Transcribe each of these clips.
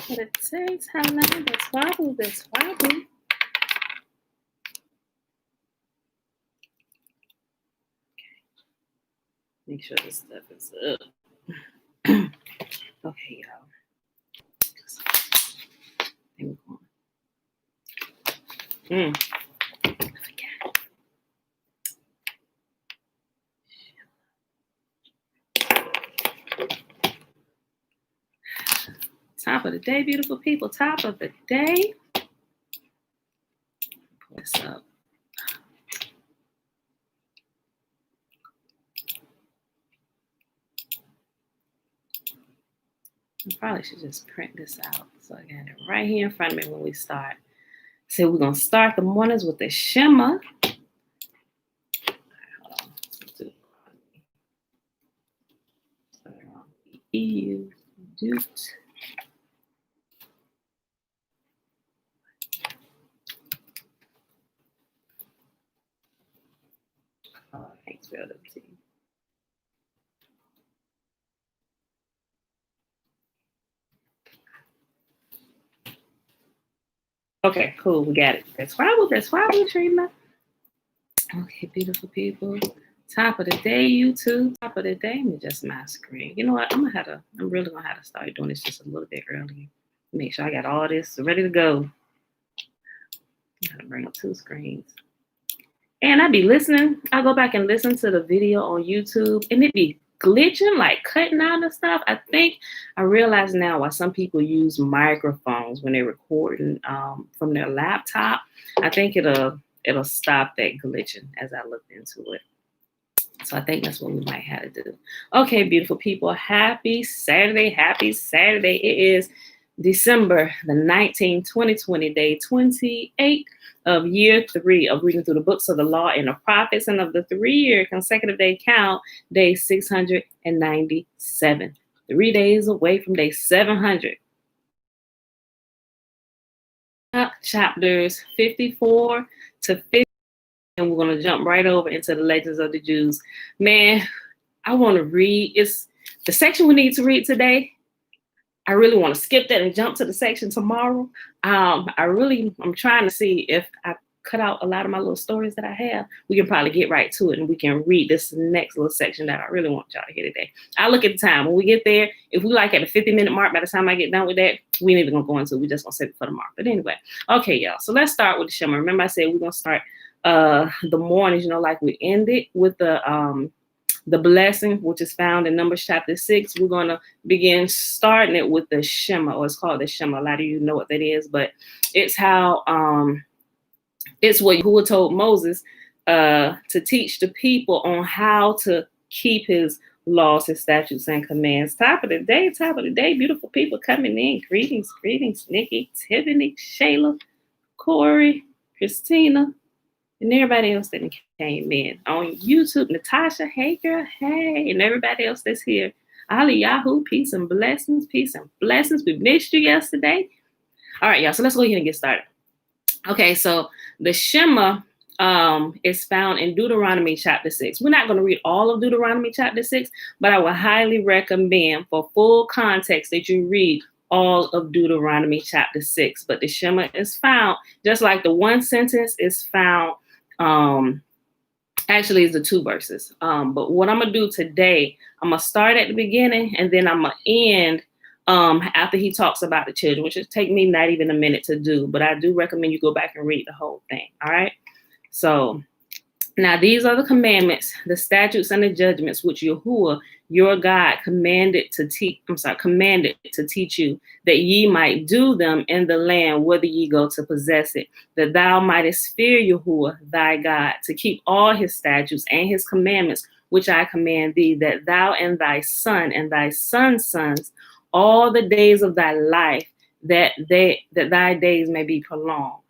But it says how long that's wobble, that's wobble. Make sure this stuff is up. Okay, y'all. I forgot. Top of the day, beautiful people. Top of the day. Pull this up. I probably should just print this out. So I got it right here in front of me when we start. So we're going to start the mornings with the shema. Hold on. EU doot. Oh, thanks for the tea. Okay, cool. We got it. That's why we Trina. Okay, beautiful people. Top of the day, YouTube. Top of the day. Let me adjust my screen. You know what? I'm really gonna have to start doing this just a little bit earlier. Make sure I got all this ready to go. I gotta bring up 2 screens. And I be listening. I go back and listen to the video on YouTube, and it be glitching, like cutting out and stuff. I think I realize now why some people use microphones when they're recording from their laptop. I think it'll stop that glitching as I looked into it. So I think that's what we might have to do. Okay, beautiful people. Happy Saturday. Happy Saturday. It is December the 19th, 2020, day 28 of year 3 of reading through the books of the law and the prophets, and of the 3-year consecutive day count, day 697. 3 days away from day 700. Chapters 54 to 50. And we're going to jump right over into the Legends of the Jews. Man, I want to read. It's the section we need to read today. I really want to skip that and jump to the section tomorrow. I'm trying to see if I cut out a lot of my little stories that I have. We can probably get right to it and we can read this next little section that I really want y'all to hear today. I look at the time. When we get there, if we like at the 50-minute mark, by the time I get done with that, we ain't even going to go into it. We're just going to save it for the mark. But anyway, okay, y'all. So let's start with the Shema. Remember I said we're going to start the mornings, like we ended with the blessing, which is found in Numbers chapter 6. We're going to begin starting it with the Shema, or it's called the Shema. A lot of you know what that is, but it's how, it's what Yahuah told Moses to teach the people on how to keep his laws, his statutes, and commands. Top of the day, beautiful people coming in. Greetings, Nikki, Tiffany, Shayla, Corey, Christina, and everybody else that came in on YouTube. Natasha, hey girl, hey, and everybody else that's here. Ali Yahoo, peace and blessings. We missed you yesterday. All right, y'all. So let's go ahead and get started. Okay, so the Shema is found in Deuteronomy chapter 6. We're not going to read all of Deuteronomy chapter 6, but I would highly recommend, for full context, that you read all of Deuteronomy chapter 6. But the Shema is found, just like the one sentence is found, actually it's the 2 verses. But what I'm going to do today, I'm going to start at the beginning, and then I'm going to end after he talks about the children, which will take me not even a minute to do. But I do recommend you go back and read the whole thing. All right. So now these are the commandments, the statutes, and the judgments which Yahuah your God commanded to teach you, that ye might do them in the land whither ye go to possess it, that thou mightest fear Yahuah thy God, to keep all his statutes and his commandments which I command thee, that thou and thy son and thy son's sons all the days of thy life, that thy days may be prolonged.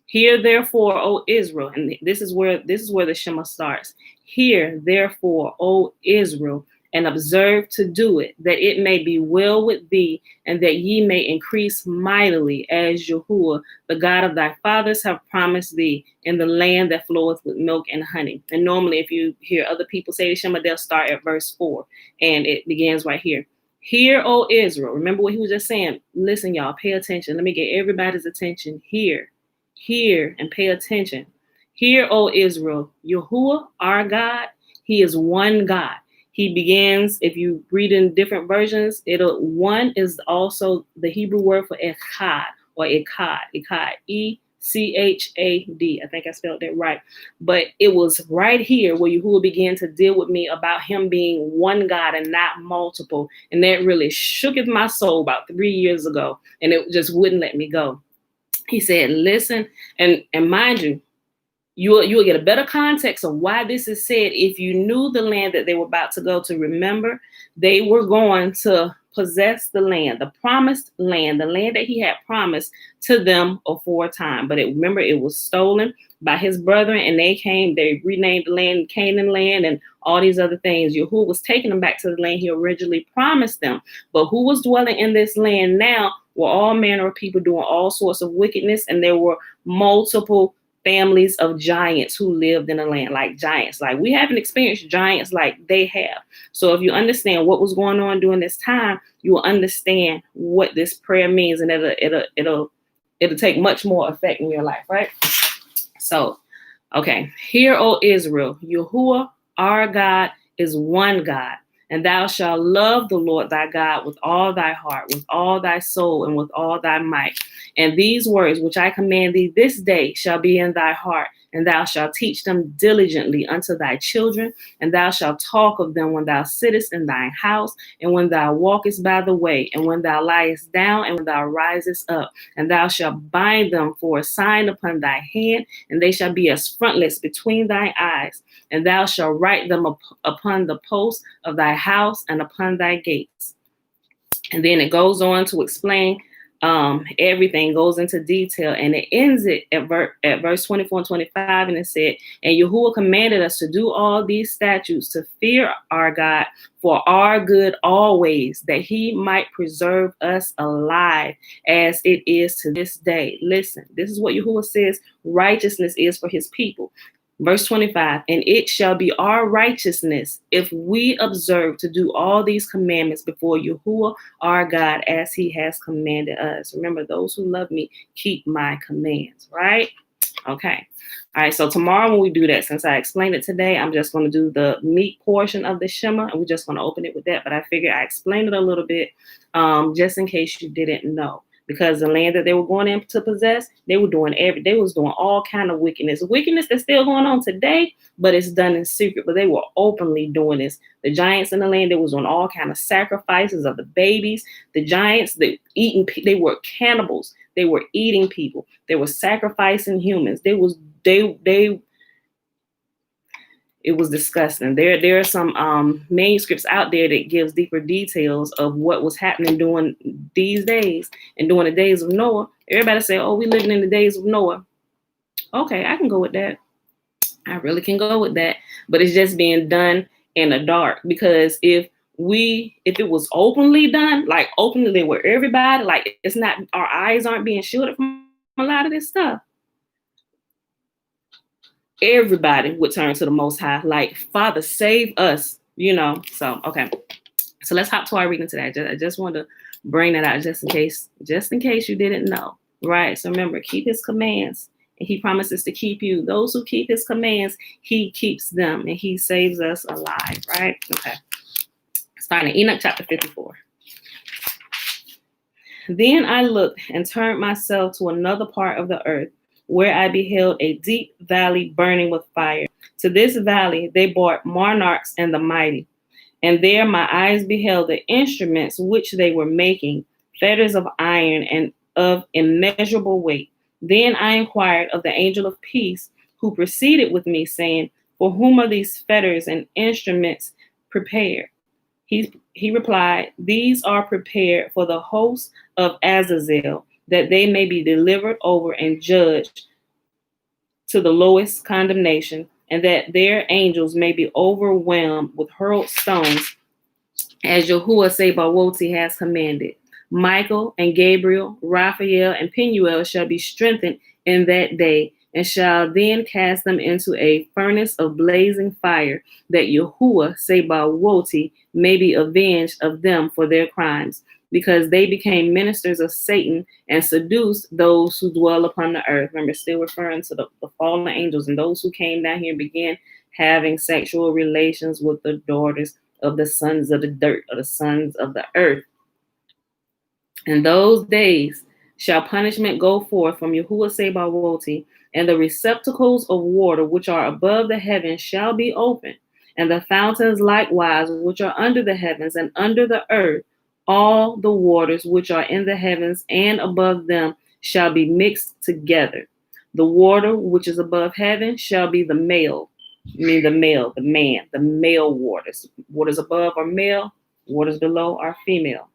Hear therefore, O Israel, and this is where the Shema starts. Hear therefore, O Israel, and observe to do it, that it may be well with thee, and that ye may increase mightily, as Yahuah, the God of thy fathers, have promised thee, in the land that floweth with milk and honey. And normally, if you hear other people say the Shema, they'll start at verse 4, and it begins right here. Hear, O Israel. Remember what he was just saying. Listen, y'all, pay attention. Let me get everybody's attention here. Hear and pay attention. Hear, O Israel. Yahuah, our God, he is one God. He begins, if you read in different versions, one is also the Hebrew word for echad or echad. Echad. Echad. I think I spelled that right. But it was right here where Yahuah began to deal with me about him being one God and not multiple. And that really shook my soul about 3 years ago. And it just wouldn't let me go. He said, listen, and mind you, you'll get a better context of why this is said if you knew the land that they were about to go to. Remember, they were going to possess the land, the promised land, the land that he had promised to them aforetime. But remember, it was stolen by his brethren, and they renamed the land Canaan land and all these other things. Yahuah was taking them back to the land he originally promised them. But who was dwelling in this land now were all manner of people doing all sorts of wickedness, and there were multiple families of giants who lived in the land, like giants. Like we haven't experienced giants like they have. So if you understand what was going on during this time, you will understand what this prayer means, and it'll take much more effect in your life, right? So, okay. Hear, O Israel, Yahuah, our God, is one God. And thou shalt love the Lord thy God with all thy heart, with all thy soul, and with all thy might. And these words which I command thee this day shall be in thy heart, and thou shalt teach them diligently unto thy children, and thou shalt talk of them when thou sittest in thine house, and when thou walkest by the way, and when thou liest down, and when thou risest up. And thou shalt bind them for a sign upon thy hand, and they shall be as frontlets between thine eyes. And thou shalt write them upon the posts of thy house and upon thy gates. And then it goes on to explain everything, goes into detail, and it ends it at verse 24 and 25, and it said, and Yahuah commanded us to do all these statutes, to fear our God for our good always, that he might preserve us alive as it is to this day. Listen, this is what Yahuah says righteousness is for his people. Verse 25, and it shall be our righteousness if we observe to do all these commandments before Yahuah our God as he has commanded us. Remember, those who love me keep my commands, right? Okay. All right, so tomorrow when we do that, since I explained it today, I'm just going to do the meat portion of the Shema, and we're just going to open it with that. But I figured I explained it a little bit just in case you didn't know. Because the land that they were going in to possess, they was doing all kind of wickedness that's still going on today, but it's done in secret. But they were openly doing this. The giants in the land, they was doing all kind of sacrifices of the babies. The giants, they were cannibals. They were eating people. They were sacrificing humans. It was disgusting. There are some manuscripts out there that gives deeper details of what was happening during these days and during the days of Noah. Everybody say, oh, we living in the days of Noah. Okay, I can go with that. I really can go with that. But it's just being done in the dark, because if it was openly done, like openly where everybody, like it's not, our eyes aren't being shielded from a lot of this stuff, everybody would turn to the Most High, like, Father, save us, So, okay. So let's hop to our reading today. I just wanted to bring that out just in case you didn't know, right? So remember, keep his commands, and he promises to keep you. Those who keep his commands, he keeps them, and he saves us alive, right? Okay. Starting Enoch chapter 54. Then I looked and turned myself to another part of the earth, where I beheld a deep valley burning with fire. To this valley they brought monarchs and the mighty. And there my eyes beheld the instruments which they were making, fetters of iron and of immeasurable weight. Then I inquired of the angel of peace, who proceeded with me, saying, for whom are these fetters and instruments prepared? He replied, these are prepared for the host of Azazel, that they may be delivered over and judged to the lowest condemnation, and that their angels may be overwhelmed with hurled stones, as Yahuah Sabaoth has commanded. Michael and Gabriel, Raphael and Penuel shall be strengthened in that day, and shall then cast them into a furnace of blazing fire, that Yahuah Sebawoti may be avenged of them for their crimes, because they became ministers of Satan and seduced those who dwell upon the earth. Remember, still referring to the fallen angels and those who came down here and began having sexual relations with the daughters of the sons of the dirt, or the sons of the earth. In those days shall punishment go forth from Yahuah Sebawoti, and the receptacles of water which are above the heavens shall be opened, and the fountains likewise which are under the heavens and under the earth, all the waters which are in the heavens and above them shall be mixed together. The water which is above heaven shall be the male, the man, the male waters. Waters above are male, waters below are female.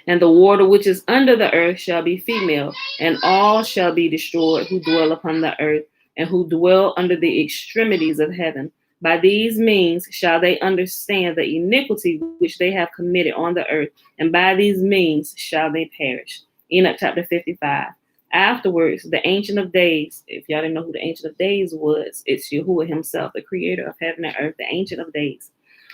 And the water which is under the earth shall be female, and all shall be destroyed who dwell upon the earth, and who dwell under the extremities of heaven. By these means shall they understand the iniquity which they have committed on the earth, and by these means shall they perish. Enoch chapter 55. Afterwards, the Ancient of Days, if y'all didn't know who the Ancient of Days was, it's Yahuah himself, the creator of heaven and earth, the Ancient of Days.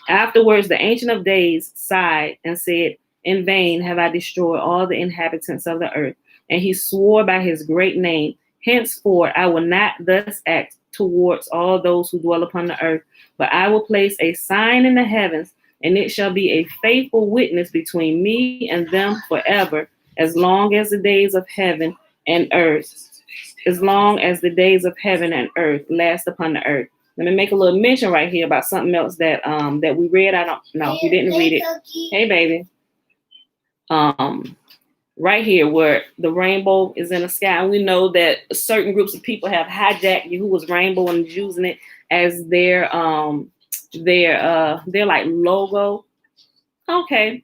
Afterwards, the Ancient of Days sighed and said, in vain have I destroyed all the inhabitants of the earth. And he swore by his great name, henceforth I will not thus act towards all those who dwell upon the earth, but I will place a sign in the heavens, and it shall be a faithful witness between me and them forever, as long as the days of heaven and earth, as long as the days of heaven and earth last upon the earth. Let me make a little mention right here about something else that we read. I don't know, we didn't read it. Hey, baby. Right here where the rainbow is in the sky. And we know that certain groups of people have hijacked Yahuah's rainbow and using it as their like logo. Okay,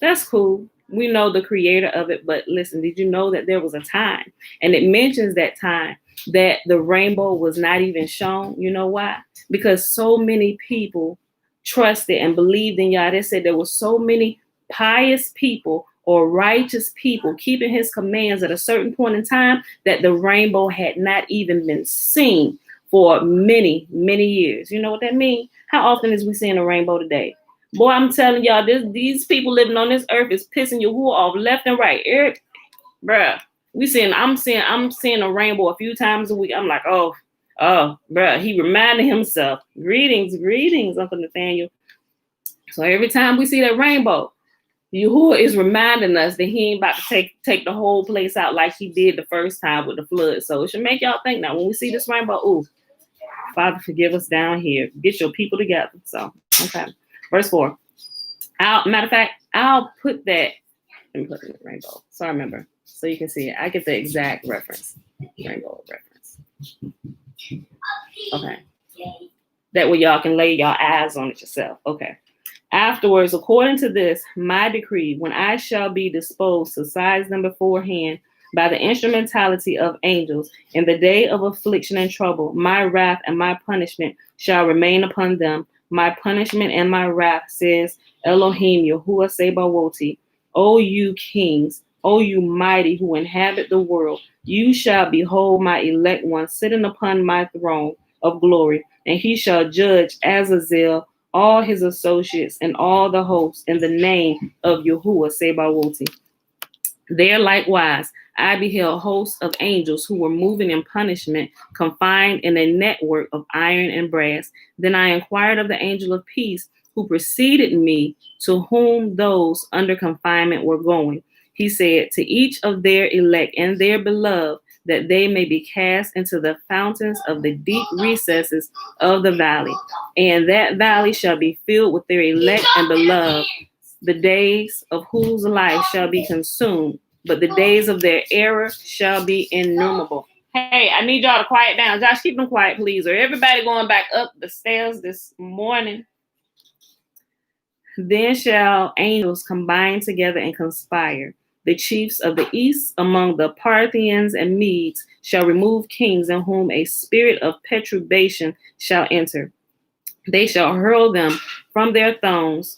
that's cool. We know the creator of it, but listen, did you know that there was a time, and it mentions that time, that the rainbow was not even shown? You know why? Because so many people trusted and believed in Yah. They said there were so many pious people or righteous people keeping his commands at a certain point in time that the rainbow had not even been seen for many, many years. You know what that means? How often is we seeing a rainbow today? Boy, I'm telling y'all, these people living on this earth is pissing Yahuah off left and right. Bruh, I'm seeing a rainbow a few times a week. I'm like, oh, bruh, he reminded himself. Greetings, Uncle Nathaniel. So every time we see that rainbow, Yahuah is reminding us that he ain't about to take the whole place out like he did the first time with the flood. So it should make y'all think now when we see this rainbow, ooh, Father, forgive us down here. Get your people together. So, okay. Verse 4. Matter of fact, I'll put that. Let me put it in the rainbow. So I remember. So you can see it. I get the exact reference. Rainbow reference. Okay. That way y'all can lay your eyes on it yourself. Okay. Afterwards, according to this, my decree, when I shall be disposed to size them beforehand by the instrumentality of angels, in the day of affliction and trouble, my wrath and my punishment shall remain upon them. My punishment and my wrath, says Elohim Yahuah Sebawoti. O you kings, O you mighty who inhabit the world, you shall behold my elect one sitting upon my throne of glory, and he shall judge Azazel, all his associates, and all the hosts in the name of Yahuah Sebawoti. There likewise I beheld hosts of angels who were moving in punishment, confined in a network of iron and brass. Then I inquired of the angel of peace who preceded me, to whom those under confinement were going. He said, to each of their elect and their beloved, that they may be cast into the fountains of the deep recesses of the valley. And that valley shall be filled with their elect and beloved, the days of whose life shall be consumed, but the days of their error shall be innumerable. Hey, I need y'all to quiet down. Josh, keep them quiet, please, or everybody going back up the stairs this morning. Then shall angels combine together and conspire. The chiefs of the east among the Parthians and Medes shall remove kings in whom a spirit of perturbation shall enter. They shall hurl them from their thrones,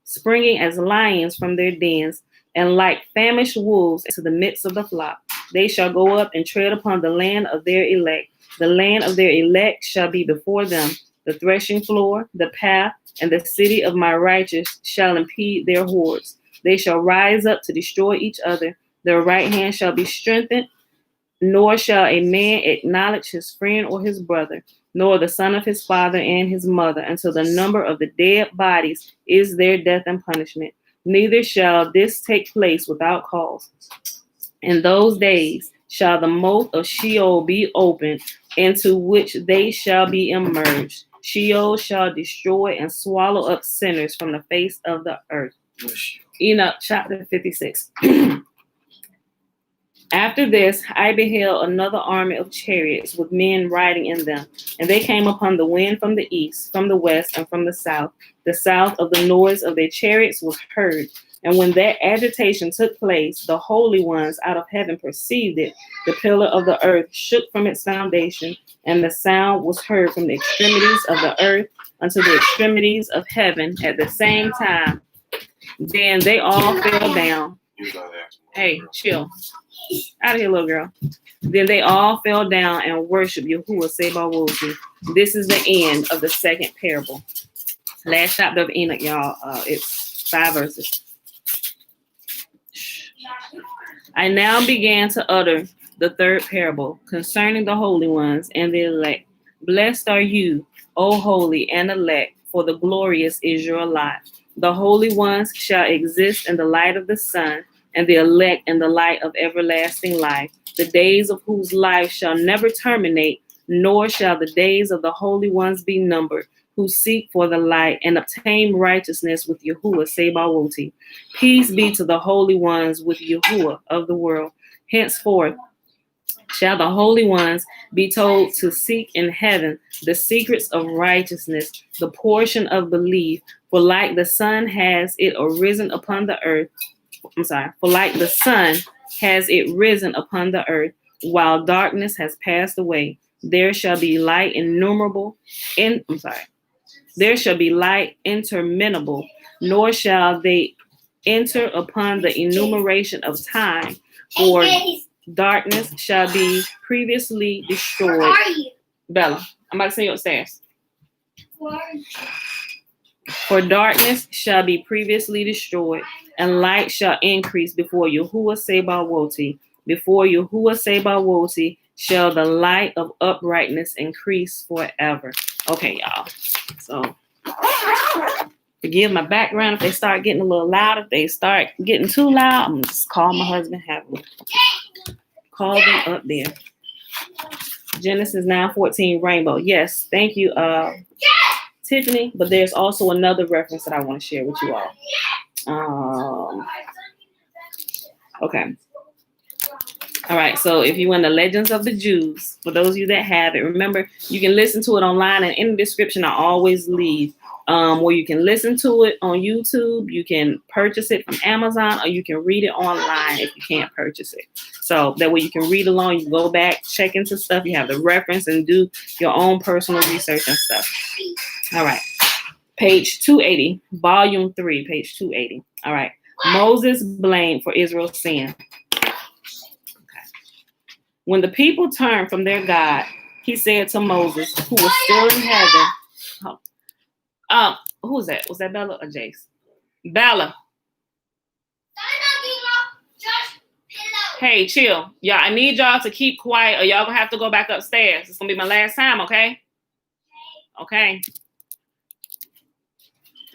springing as lions from their dens, and like famished wolves into the midst of the flock. They shall go up and tread upon the land of their elect. The land of their elect shall be before them. The threshing floor, the path, and the city of my righteous shall impede their hordes. They shall rise up to destroy each other. Their right hand shall be strengthened, nor shall a man acknowledge his friend or his brother, nor the son of his father and his mother, until the number of the dead bodies is their death and punishment. Neither shall this take place without cause. In those days shall the mouth of Sheol be opened, into which they shall be immersed. Sheol shall destroy and swallow up sinners from the face of the earth. Enoch chapter 56. After this, I beheld another army of chariots with men riding in them, and they came upon the wind from the east, from the west, and from the south. The south of the noise of their chariots was heard. And when that agitation took place, the holy ones out of heaven perceived it. The pillar of the earth shook from its foundation, and the sound was heard from the extremities of the earth unto the extremities of heaven at the same time. Then they all fell down. Hey, chill. Out of here, little girl. Then they all fell down and worshiped Yahuah Sabaoth. This is the end of the second parable. Last chapter of Enoch, y'all. It's 5 verses. I now began to utter the third parable concerning the holy ones and the elect. Blessed are you, O holy and elect, for the glorious is your lot. The holy ones shall exist in the light of the sun, and the elect in the light of everlasting life. The days of whose life shall never terminate, nor shall the days of the holy ones be numbered, who seek for the light and obtain righteousness with Yahuah Sabaoth. Peace be to the holy ones with Yahuah of the world. Henceforth shall the holy ones be told to seek in heaven the secrets of righteousness, the portion of belief, for like the sun has it arisen upon the earth. For like the sun has it risen upon the earth, while darkness has passed away. There shall be light innumerable. There shall be light interminable, nor shall they enter upon the enumeration of time, for darkness shall be previously destroyed. Bella, I'm about to send you upstairs. For darkness shall be previously destroyed, and light shall increase before Yahuah Sabaoth. Before Yahuah Sabaoth shall the light of uprightness increase forever. Okay, y'all. So, forgive my background if they start getting a little loud. If they start getting too loud, I'm going to just call my husband, have him call them up there. Genesis 9:14, rainbow. Yes, thank you, Tiffany, but there's also another reference that I want to share with you all. Okay. All right, so if you want the Legends of the Jews, for those of you that have it, remember, you can listen to it online, and in the description, I always leave where you can listen to it on YouTube, you can purchase it from Amazon, or you can read it online if you can't purchase it. So that way you can read along, you go back, check into stuff, you have the reference, and do your own personal research and stuff. All right, page 280, volume 3, page 280. All right, Moses blamed for Israel's sin. When the people turned from their God, he said to Moses, who was still in heaven. Who was that? Was that Bella or Jace? Bella. Hey, chill. Y'all, I need y'all to keep quiet or y'all gonna have to go back upstairs. It's gonna be my last time, okay? Okay.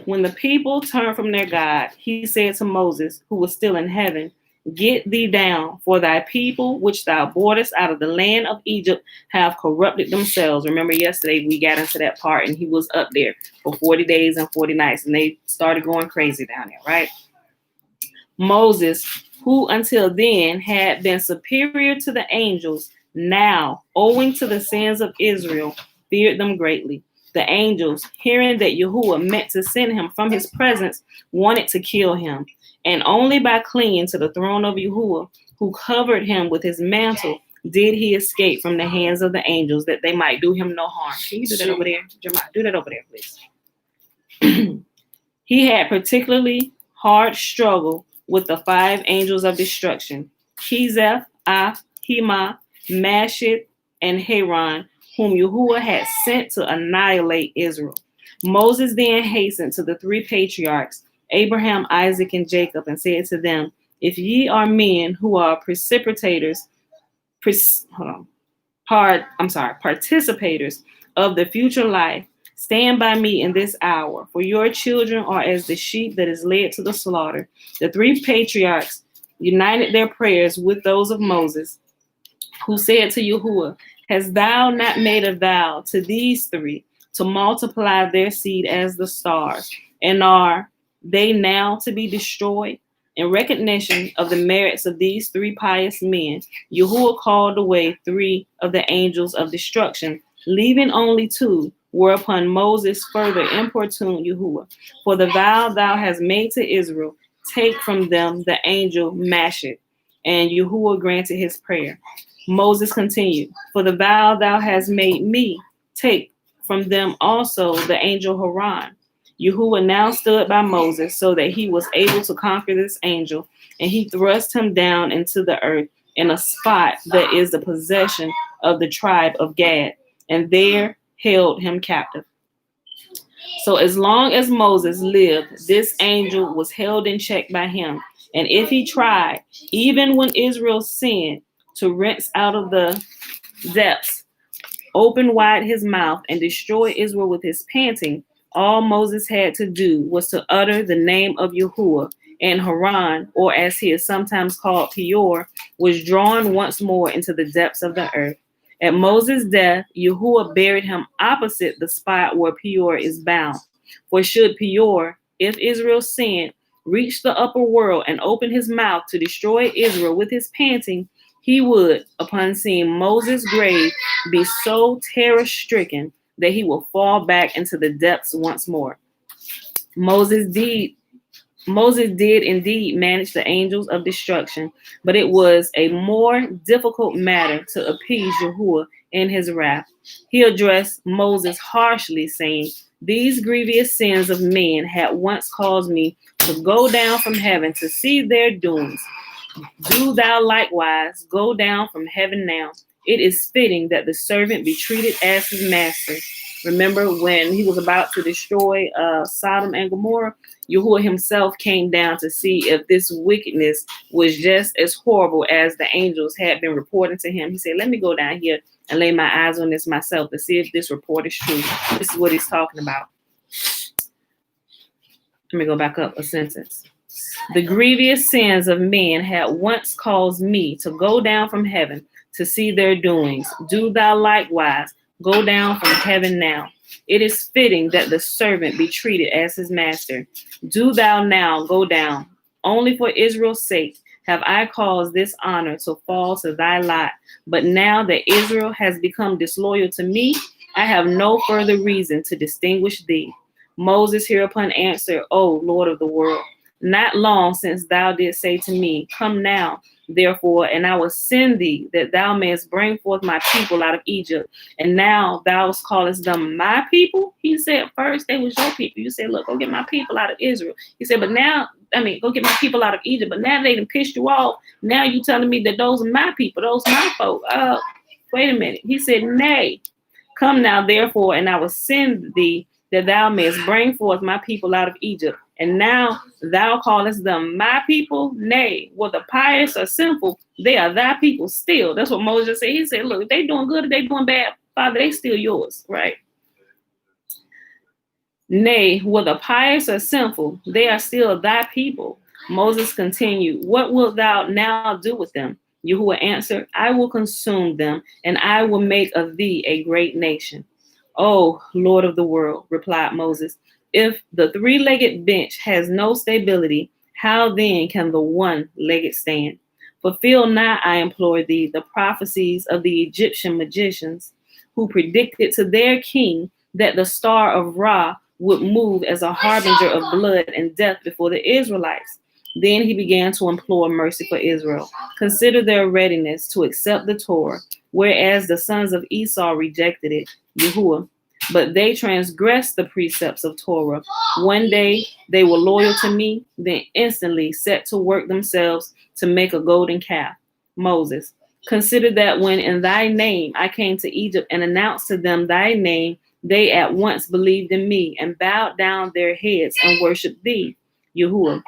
When the people turned from their God, he said to Moses, who was still in heaven, get thee down, for thy people, which thou broughtest out of the land of Egypt, have corrupted themselves. Remember yesterday we got into that part, and he was up there for 40 days and 40 nights, and they started going crazy down there, right? Moses, who until then had been superior to the angels, now, owing to the sins of Israel, feared them greatly. The angels, hearing that Yahuah meant to send him from his presence, wanted to kill him. And only by clinging to the throne of Yahuah, who covered him with his mantle, did he escape from the hands of the angels, that they might do him no harm. Can you do that over there? Jeremiah, do that over there, please. He had particularly hard struggle with the 5 angels of destruction, Kezeth, Ahimah, Mashith, and Haran, whom Yahuah had sent to annihilate Israel. Moses then hastened to the three patriarchs, Abraham, Isaac, and Jacob, and said to them, if ye are men who are participators of the future life, stand by me in this hour, for your children are as the sheep that is led to the slaughter. The three patriarchs united their prayers with those of Moses, who said to Yahuah, hast thou not made a vow to these three to multiply their seed as the stars? And are they now to be destroyed? In recognition of the merits of these three pious men, Yahuah called away three of the angels of destruction, leaving only two, whereupon Moses further importuned Yahuah, for the vow thou hast made to Israel, take from them the angel Mashith. And Yahuah granted his prayer. Moses continued, for the vow thou hast made me, take from them also the angel Haran. Yahuah now stood by Moses so that he was able to conquer this angel, and he thrust him down into the earth in a spot that is the possession of the tribe of Gad, and there held him captive. So as long as Moses lived, this angel was held in check by him. And if he tried, even when Israel sinned, to rinse out of the depths, open wide his mouth, and destroy Israel with his panting, all Moses had to do was to utter the name of Yahuah, and Haran, or as he is sometimes called Peor, was drawn once more into the depths of the earth. At Moses' death, Yahuah buried him opposite the spot where Peor is bound. For should Peor, if Israel sinned, reach the upper world and open his mouth to destroy Israel with his panting, he would, upon seeing Moses' grave, be so terror-stricken that he will fall back into the depths once more. Moses did indeed manage the angels of destruction, but it was a more difficult matter to appease Yahuah in his wrath. He addressed Moses harshly, saying, these grievous sins of men had once caused me to go down from heaven to see their doings. Do thou likewise go down from heaven now. It is fitting that the servant be treated as his master. Remember when he was about to destroy Sodom and Gomorrah, Yahuah himself came down to see if this wickedness was just as horrible as the angels had been reporting to him. He said, let me go down here and lay my eyes on this myself to see if this report is true. This is what he's talking about. Let me go back up a sentence. The grievous sins of men had once caused me to go down from heaven to see their doings. Do thou likewise go down from heaven now. It is fitting that the servant be treated as his master. Do thou now go down. Only for Israel's sake have I caused this honor to fall to thy lot. But now that Israel has become disloyal to me, I have no further reason to distinguish thee. Moses hereupon answered, O Lord of the world, not long since thou didst say to me, come now, therefore, and I will send thee, that thou mayest bring forth my people out of Egypt. And now thou callest them my people? He said, first they was your people. You said, look, go get my people out of Israel. He said, but now, go get my people out of Egypt. But now they done pissed you off. Now you telling me that those are my people, those are my folk. Wait a minute. He said, nay, come now, therefore, and I will send thee, that thou mayest bring forth my people out of Egypt. And now thou callest them my people? Nay, whether pious or sinful, they are thy people still. That's what Moses said. He said, look, if they doing good or they doing bad, Father, they still yours, right? Nay, whether pious or sinful, they are still thy people. Moses continued, what wilt thou now do with them? Yahuah answered, I will consume them, and I will make of thee a great nation. O Lord of the world, replied Moses, if the three-legged bench has no stability, how then can the one-legged stand? Fulfill not, I implore thee, the prophecies of the Egyptian magicians, who predicted to their king that the star of Ra would move as a harbinger of blood and death before the Israelites. Then he began to implore mercy for Israel. Consider their readiness to accept the Torah, whereas the sons of Esau rejected it, Yahuah. But they transgressed the precepts of Torah. One day they were loyal to me, then instantly set to work themselves to make a golden calf. Moses, Consider that when in thy name I came to Egypt and announced to them thy name, they at once believed in me and bowed down their heads and worshiped thee, Yahuah.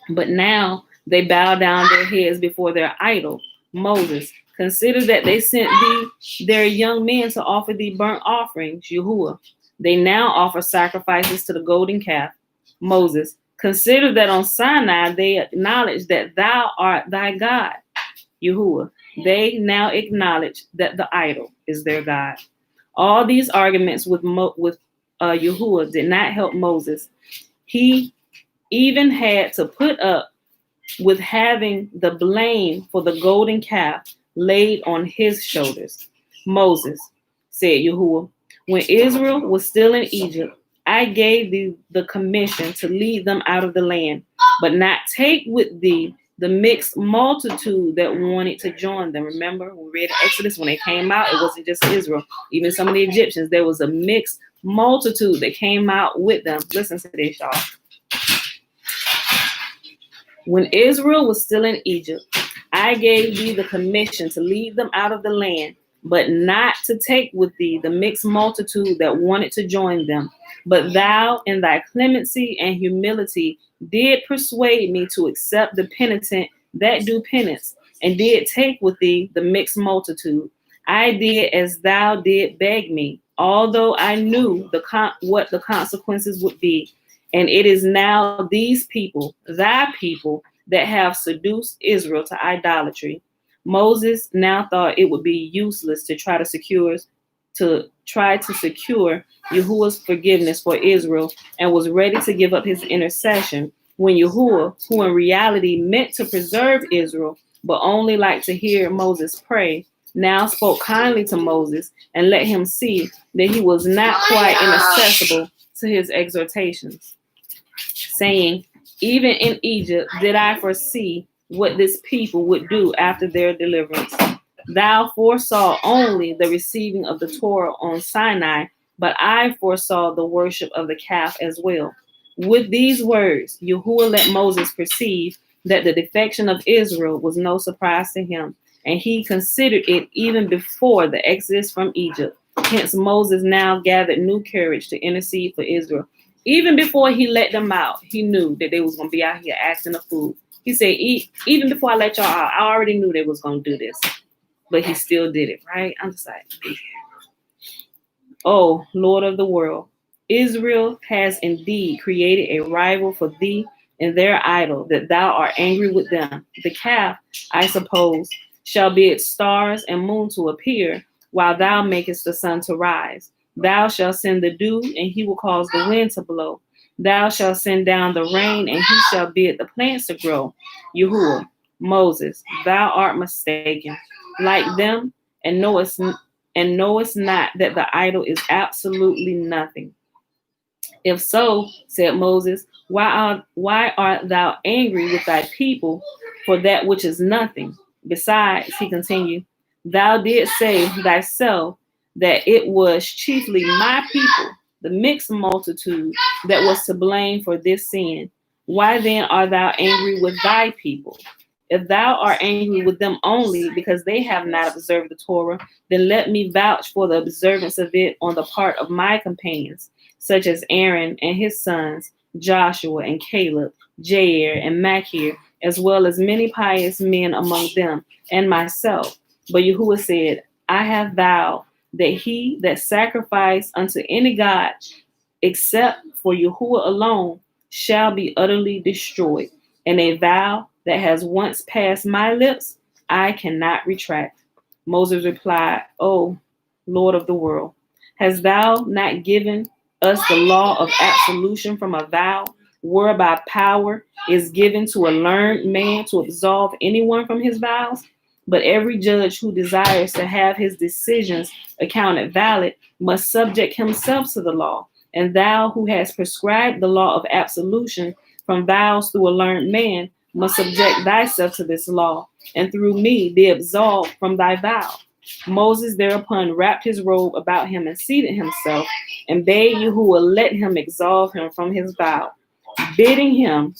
But now they bow down their heads before their idol, Moses. Consider that they sent thee their young men to offer thee burnt offerings, Yahuah. They now offer sacrifices to the golden calf, Moses. Consider that on Sinai they acknowledge that thou art thy God, Yahuah. They now acknowledge that the idol is their God. All these arguments with Yahuah did not help Moses. He even had to put up with having the blame for the golden calf laid on his shoulders. Moses, said Yahuah, when Israel was still in Egypt, I gave thee the commission to lead them out of the land, but not take with thee the mixed multitude that wanted to join them. Remember, we read Exodus, when they came out, it wasn't just Israel. Even some of the Egyptians, there was a mixed multitude that came out with them. Listen to this, y'all. When Israel was still in Egypt, I gave thee the commission to lead them out of the land, but not to take with thee the mixed multitude that wanted to join them. But thou, in thy clemency and humility, did persuade me to accept the penitent that do penance, and did take with thee the mixed multitude. I did as thou did beg me, although I knew what the consequences would be. And it is now these people, thy people, that have seduced Israel to idolatry. Moses now thought it would be useless to try to secure Yahuwah's forgiveness for Israel, and was ready to give up his intercession when Yahuah, who in reality meant to preserve Israel, but only liked to hear Moses pray, now spoke kindly to Moses and let him see that he was not quite inaccessible to his exhortations, saying, even in Egypt did I foresee what this people would do after their deliverance. Thou foresaw only the receiving of the Torah on Sinai, but I foresaw the worship of the calf as well. With these words, Yahuah let Moses perceive that the defection of Israel was no surprise to him, and he considered it even before the exodus from Egypt. Hence Moses now gathered new courage to intercede for Israel. Even before he let them out, he knew that they was going to be out here acting a fool. He said, even before I let y'all out, I already knew they was going to do this. But he still did it, right? I'm just like, oh, Lord of the world, Israel has indeed created a rival for thee and their idol, that thou art angry with them. The calf, I suppose, shall bid stars and moon to appear, while thou makest the sun to rise. Thou shalt send the dew, and he will cause the wind to blow. Thou shalt send down the rain, and he shall bid the plants to grow. Yahuah, Moses, thou art mistaken, like them, and knowest not that the idol is absolutely nothing. If so, said Moses, why art thou angry with thy people for that which is nothing? Besides, he continued, thou didst say thyself that it was chiefly my people, the mixed multitude, that was to blame for this sin. Why then art thou angry with thy people? If thou art angry with them only because they have not observed the Torah, then let me vouch for the observance of it on the part of my companions, such as Aaron and his sons, Joshua and Caleb, Jair and Machir, as well as many pious men among them, and myself. But Yahuah said, I have vowed that he that sacrifice unto any god, except for Yahuah alone, shall be utterly destroyed. And a vow that has once passed my lips, I cannot retract. Moses replied, O Lord of the world, hast thou not given us the law of absolution from a vow, whereby power is given to a learned man to absolve anyone from his vows? But every judge who desires to have his decisions accounted valid must subject himself to the law. And thou who hast prescribed the law of absolution from vows through a learned man must subject thyself to this law, and through me be absolved from thy vow. Moses thereupon wrapped his robe about him and seated himself, and bade Yahuah let him absolve him from his vow, bidding him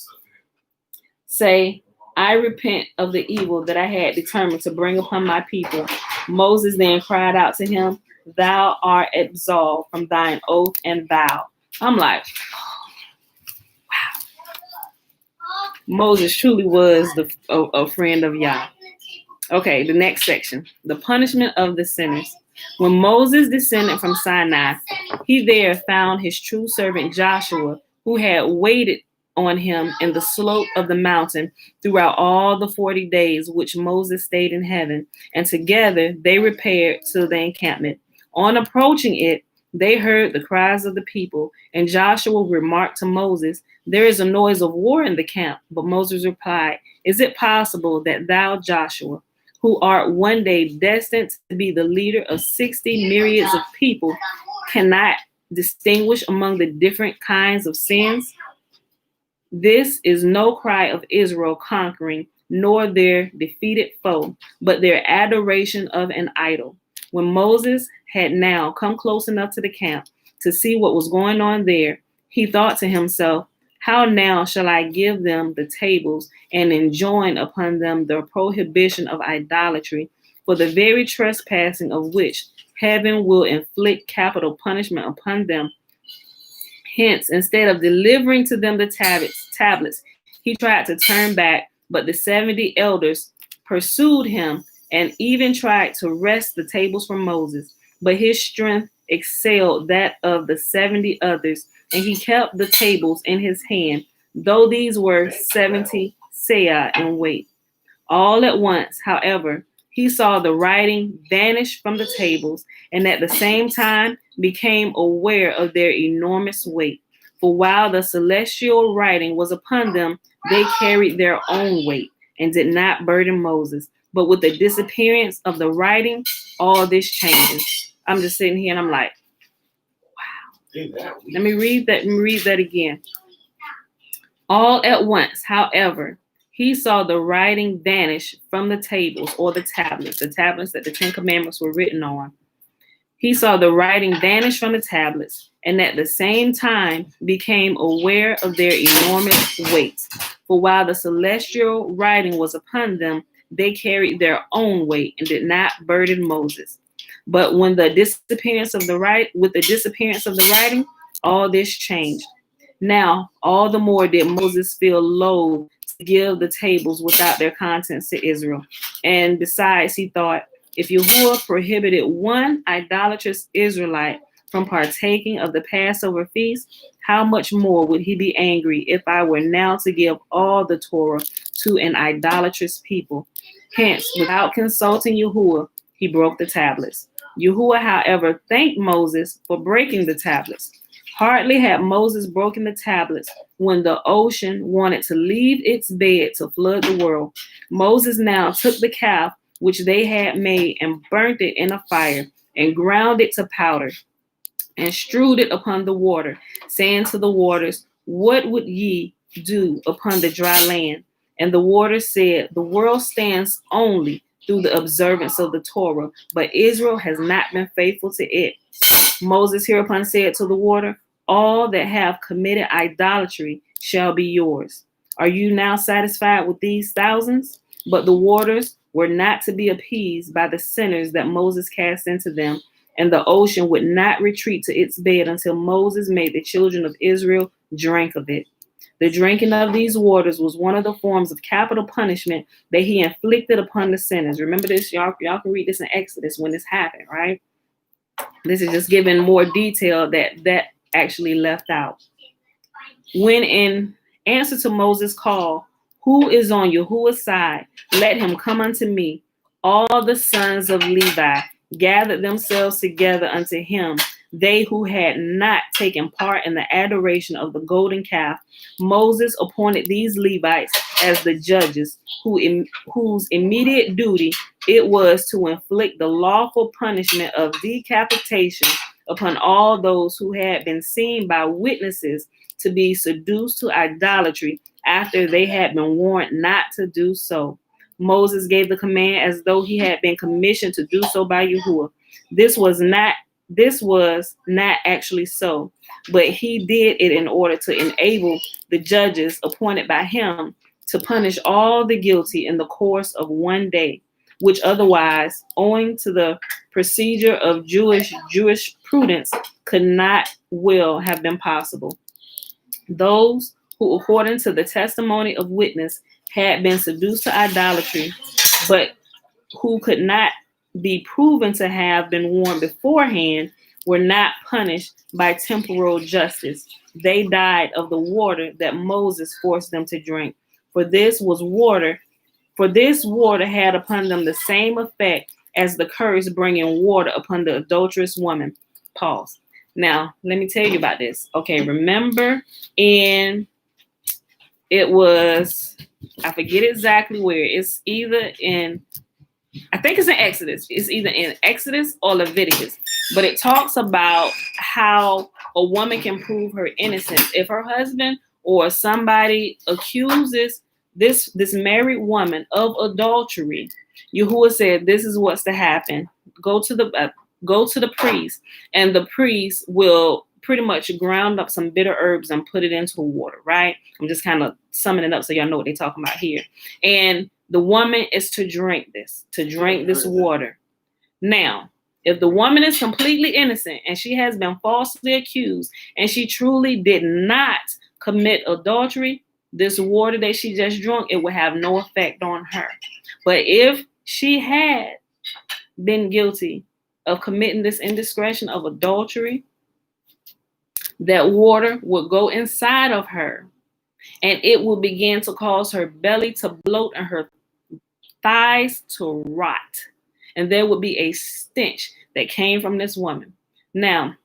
say, I repent of the evil that I had determined to bring upon my people. Moses then cried out to him, thou art absolved from thine oath and vow. I'm like, Moses truly was a friend of Yah. Okay, the next section, the punishment of the sinners. When Moses descended from Sinai, he there found his true servant Joshua, who had waited on him in the slope of the mountain throughout all the 40 days which Moses stayed in heaven, and together they repaired to the encampment. On approaching it, they heard the cries of the people, and Joshua remarked to Moses, there is a noise of war in the camp. But Moses replied, is it possible that thou, Joshua, who art one day destined to be the leader of 60 myriads of people, cannot distinguish among the different kinds of sins? This is no cry of Israel conquering, nor their defeated foe, but their adoration of an idol. When Moses had now come close enough to the camp to see what was going on there, he thought to himself, how now shall I give them the tables and enjoin upon them the prohibition of idolatry, for the very trespassing of which heaven will inflict capital punishment upon them? Hence, instead of delivering to them the tablets, he tried to turn back, but the 70 elders pursued him and even tried to wrest the tables from Moses. But his strength excelled that of the 70 others, and he kept the tables in his hand, though these were 70 seah in weight. All at once, however, he saw the writing vanish from the tables, and at the same time became aware of their enormous weight. For while the celestial writing was upon them, they carried their own weight and did not burden Moses. But with the disappearance of the writing, all this changes. I'm just sitting here and I'm like, wow. Let me read that again. All at once, however, he saw the writing vanish from the tables or the tablets that the 10 Commandments were written on. He saw the writing vanish from the tablets, and at the same time became aware of their enormous weight. For while the celestial writing was upon them, they carried their own weight and did not burden Moses. But with the disappearance of the writing, all this changed. Now, all the more did Moses feel loath to give the tables without their contents to Israel. And besides, he thought, if Yahuah prohibited one idolatrous Israelite from partaking of the Passover feast, how much more would he be angry if I were now to give all the Torah to an idolatrous people? Hence, without consulting Yahuah, he broke the tablets. Yahuah, however, thanked Moses for breaking the tablets. Hardly had Moses broken the tablets when the ocean wanted to leave its bed to flood the world. Moses now took the calf which they had made and burnt it in a fire and ground it to powder and strewed it upon the water, saying to the waters, what would ye do upon the dry land? And the waters said, the world stands only through the observance of the Torah, but Israel has not been faithful to it. Moses hereupon said to the water, all that have committed idolatry shall be yours. Are you now satisfied with these thousands? But the waters were not to be appeased by the sinners that Moses cast into them, and the ocean would not retreat to its bed until Moses made the children of Israel drink of it. The drinking of these waters was one of the forms of capital punishment that he inflicted upon the sinners. Remember this, y'all can read this in Exodus when this happened, right? This is just giving more detail that actually left out. When in answer to Moses' call, who is on Yahuwah's side? Let him come unto me. All the sons of Levi gathered themselves together unto him, they who had not taken part in the adoration of the golden calf. Moses appointed these Levites as the judges, whose immediate duty it was to inflict the lawful punishment of decapitation upon all those who had been seen by witnesses to be seduced to idolatry after they had been warned not to do so. Moses gave the command as though he had been commissioned to do so by Yahuah. This was not actually so, but he did it in order to enable the judges appointed by him to punish all the guilty in the course of one day, which otherwise, owing to the procedure of Jewish prudence, could not will have been possible. Those who, according to the testimony of witness, had been seduced to idolatry, but who could not be proven to have been warned beforehand, were not punished by temporal justice. They died of the water that Moses forced them to drink. For this water had upon them the same effect as the curse bringing water upon the adulterous woman. Pause. Now, let me tell you about this. Okay, remember it was, I forget exactly where. It's either in, I think it's in Exodus. It's either in Exodus or Leviticus. But it talks about how a woman can prove her innocence. If her husband or somebody accuses this married woman of adultery, Yahuah said, this is what's to happen. Go to the priest, and the priest will pretty much ground up some bitter herbs and put it into water, right? I'm just kind of summing it up so y'all know what they're talking about here. And the woman is to drink this water. Now, if the woman is completely innocent and she has been falsely accused and she truly did not commit adultery, this water that she just drank, it will have no effect on her. But if she had been guilty of committing this indiscretion of adultery, that water would go inside of her and it will begin to cause her belly to bloat and her thighs to rot. And there would be a stench that came from this woman. Now,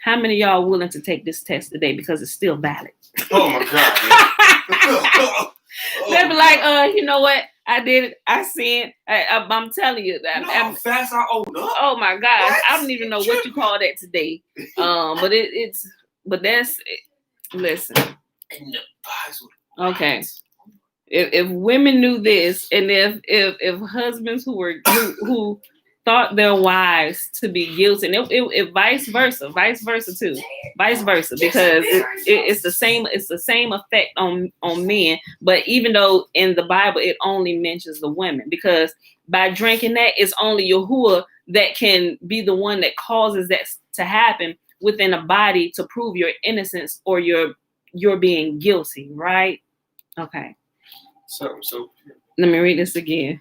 how many of y'all are willing to take this test today because it's still valid? Oh my God. They'll be like, you know what? I did it. I sinned. I'm telling you that. How fast I own up. Oh my gosh. What? I don't even know what you call that today. But that's it. Listen. Okay. If women knew this, and if husbands who thought their wives to be guilty, and if vice versa too, because it's the same effect on men. But even though in the Bible it only mentions the women, because by drinking that, it's only Yahuah that can be the one that causes that to happen within a body to prove your innocence or your being guilty, right? Okay. So let me read this again.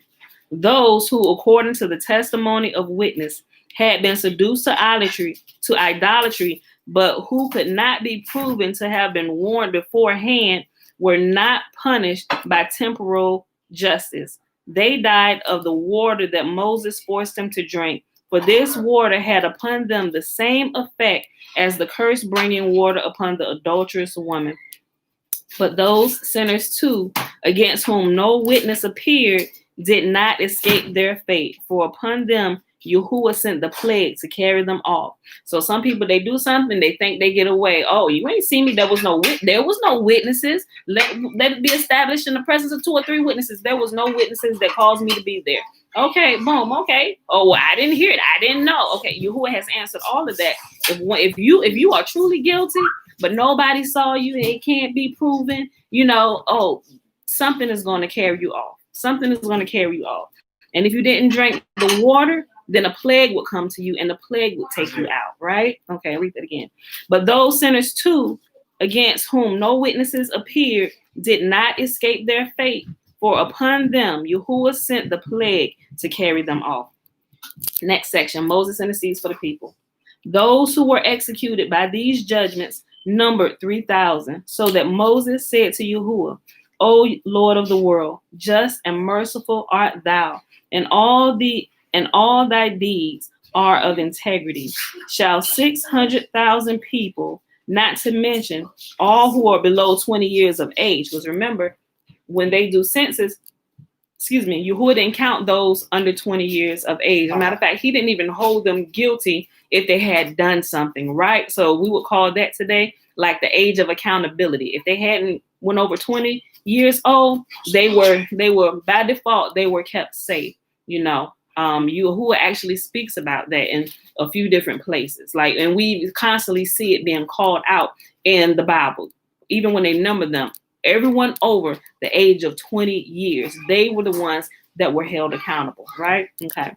Those who, according to the testimony of witness, had been seduced to idolatry, but who could not be proven to have been warned beforehand, were not punished by temporal justice. They died of the water that Moses forced them to drink. For this water had upon them the same effect as the curse bringing water upon the adulterous woman. But those sinners too, against whom no witness appeared, did not escape their fate. For upon them Yahuah sent the plague to carry them off. So some people, they do something, they think they get away. Oh, you ain't seen me. There was no witnesses. Let it be established in the presence of 2 or 3 witnesses. There was no witnesses that caused me to be there. Okay, boom. Okay. Oh, well, I didn't hear it. I didn't know. Okay, Yahuah has answered all of that. If you are truly guilty, but nobody saw you, it can't be proven, something is going to carry you off. Something is going to carry you off. And if you didn't drink the water, then a plague would come to you and the plague would take you out, right? Okay, I'll read that again. But those sinners too, against whom no witnesses appeared, did not escape their fate. For upon them Yahuah sent the plague to carry them off. Next section, Moses intercedes for the people. Those who were executed by these judgments numbered 3,000, so that Moses said to Yahuah, O Lord of the world, just and merciful art thou, and all thy deeds are of integrity. Shall 600,000 people, not to mention all who are below 20 years of age, because remember, when they do census, Yahuah didn't count those under 20 years of age. As a matter of fact, he didn't even hold them guilty if they had done something, right? So we would call that today like the age of accountability. If they hadn't went over 20 years old, they were by default, they were kept safe. Yahuah actually speaks about that in a few different places. And we constantly see it being called out in the Bible, even when they number them. everyone over the age of 20 years. They were the ones that were held accountable, right? Okay.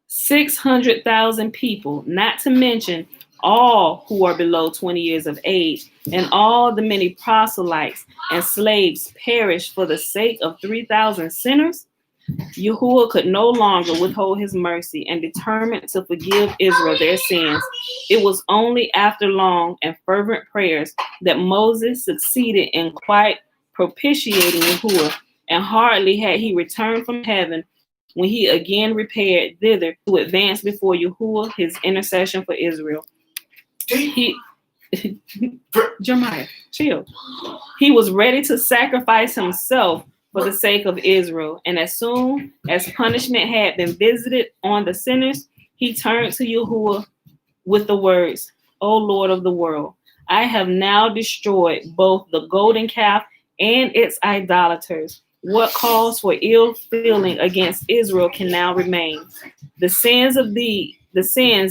600,000 people, not to mention all who are below 20 years of age, and all the many proselytes and slaves perished for the sake of 3,000 sinners. Yahuah could no longer withhold his mercy and determined to forgive Israel their sins. It was only after long and fervent prayers that Moses succeeded in quite propitiating Yahuah, and hardly had he returned from heaven when he again repaired thither to advance before Yahuah his intercession for Israel. Jeremiah, chill. He was ready to sacrifice himself for the sake of Israel. And as soon as punishment had been visited on the sinners, he turned to Yahuah with the words, O Lord of the world, I have now destroyed both the golden calf and its idolaters. What cause for ill feeling against Israel can now remain? The sins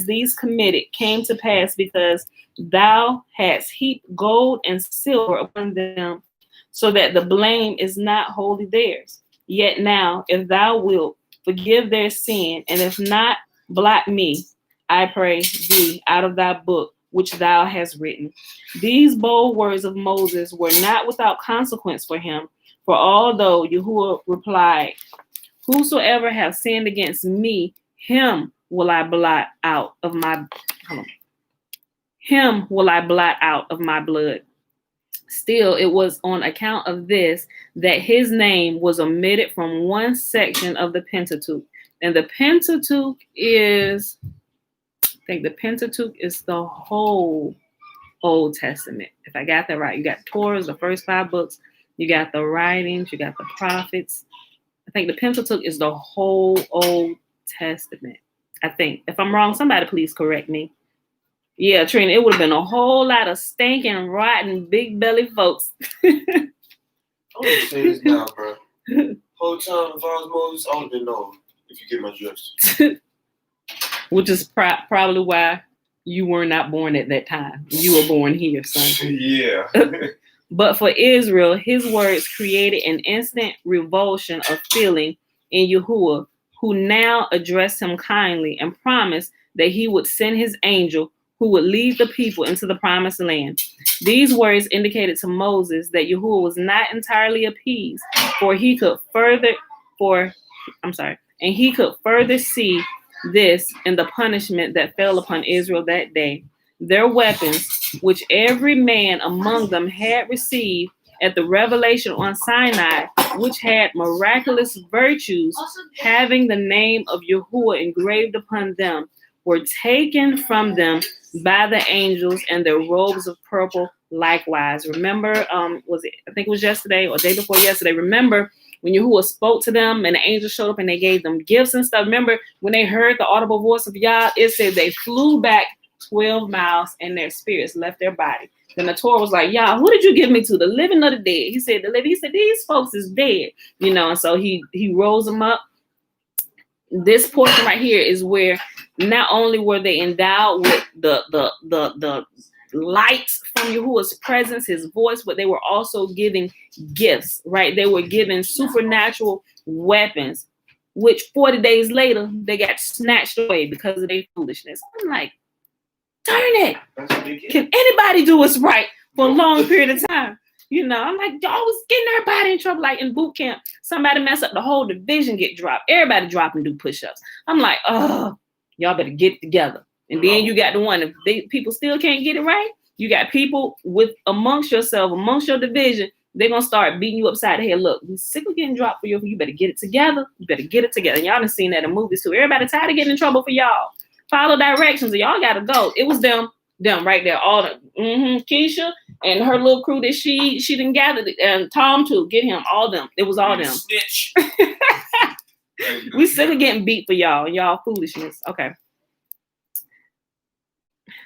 these committed came to pass because thou hadst heaped gold and silver upon them, so that the blame is not wholly theirs. Yet now, if thou wilt forgive their sin, and if not, blot me, I pray thee, out of thy book which thou hast written. These bold words of Moses were not without consequence for him, for although Yahuah replied, whosoever have sinned against me, him will I blot out of my blood. Still, it was on account of this that his name was omitted from one section of the Pentateuch. And the Pentateuch is, the whole Old Testament. If I got that right, you got Torah, the first 5 books, you got the writings, you got the prophets. I think the Pentateuch is the whole Old Testament. I think. If I'm wrong, somebody please correct me. Yeah, Trina, it would have been a whole lot of stinking, rotten, big belly folks. I'm gonna say this now, bro. Whole time, if I was Moses, I would have been known if you get my drift. Which is probably why you were not born at that time. You were born here, son. Yeah. But for Israel, his words created an instant revulsion of feeling in Yahuah, who now addressed him kindly and promised that he would send his angel who would lead the people into the promised land. These words indicated to Moses that Yahuah was not entirely appeased, and he could further see this in the punishment that fell upon Israel that day. Their weapons, which every man among them had received at the revelation on Sinai, which had miraculous virtues, having the name of Yahuah engraved upon them, were taken from them by the angels, and their robes of purple likewise. Remember, I think it was yesterday or day before yesterday. Remember when Yahuah spoke to them and the angels showed up and they gave them gifts and stuff. Remember when they heard the audible voice of Yah, it said they flew back 12 miles and their spirits left their body. Then the Torah was like, Yah, who did you give me to? The living or the dead? He said, the living. He said, these folks is dead. And so he rose them up. This portion right here is where not only were they endowed with the lights from Yahuah's presence, his voice, but they were also giving gifts, right? They were given supernatural weapons, which 40 days later, they got snatched away because of their foolishness. I'm like, darn it. Can anybody do what's right for a long period of time? I'm like, y'all was getting everybody in trouble. Like in boot camp, somebody mess up, the whole division get dropped. Everybody drop and do push-ups. I'm like, oh, y'all better get it together. And then you got the one, if people still can't get it right, you got people amongst yourself, amongst your division, they're going to start beating you upside the head. Look, we sick of getting dropped for you. You better get it together. You better get it together. And y'all done seen that in movies too. Everybody tired of getting in trouble for y'all. Follow directions and y'all got to go. It was them right there. All the Keisha and her little crew that she didn't gather, and Tom too, get him, all them. It was all them. Snitch. We sick of getting beat for y'all foolishness. Okay.